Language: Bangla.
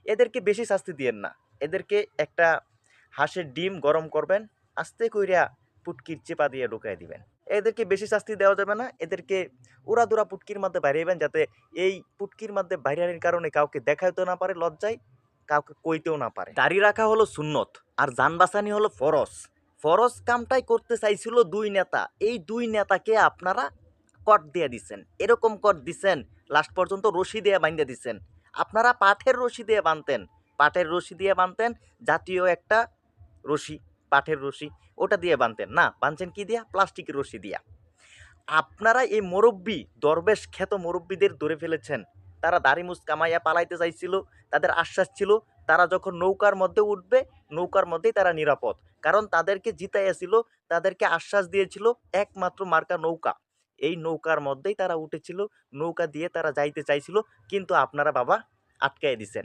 এদেরকে বেশি শাস্তি দিয়েন না। এদেরকে একটা হাঁসের ডিম গরম করবেন, আস্তে কইরা পুটকির চেপা দিয়ে ঢুকায় দিবেন। এদেরকে বেশি শাস্তি দেওয়া যাবে না। এদেরকে উড়াধুরা পুটকির মধ্যে বাইরাইবেন, যাতে এই পুটকির মধ্যে বাইরানির কারণে কাউকে দেখাইতেও না পারে লজ্জায়, কাউকে কইতেও না পারে। দাড়ি রাখা হলো সুন্নত আর জান বাঁচানি হলো ফরজ। ফরজ কামটাই করতে চাইছিল ২ নেতা। এই ২ নেতাকে আপনারা কট দিয়ে দিছেন। এরকম কট দিছেন, লাস্ট পর্যন্ত রশি দিয়ে বাইন্ধা দিছেন। আপনারা পাটের রশি দিয়ে বানতেন, পাটের রশি দিয়ে বানতেন, জাতীয় একটা রশি, পাটের রশি, ওটা দিয়ে বানতেন না, বানছেন কি দিয়া? প্লাস্টিকের রশি দিয়া। আপনারা এই মুরব্বি, দরবেশ খ্যাত মুরব্বিদের ধরে ফেলেছেন। তারা দাড়ি মুছ কামাইয়া পালাইতে চাইছিল। তাদের আশ্বাস ছিল তারা যখন নৌকার মধ্যে উঠবে, নৌকার মধ্যেই তারা নিরাপদ। কারণ তাদেরকে জিতাইয়াছিল, তাদেরকে আশ্বাস দিয়েছিল একমাত্র মার্কা নৌকা। এই নৌকার মধ্যেই তারা উঠেছিল, নৌকা দিয়ে তারা যাইতে চাইছিল, কিন্তু আপনারা বাবা আটকাইয়া দিছেন।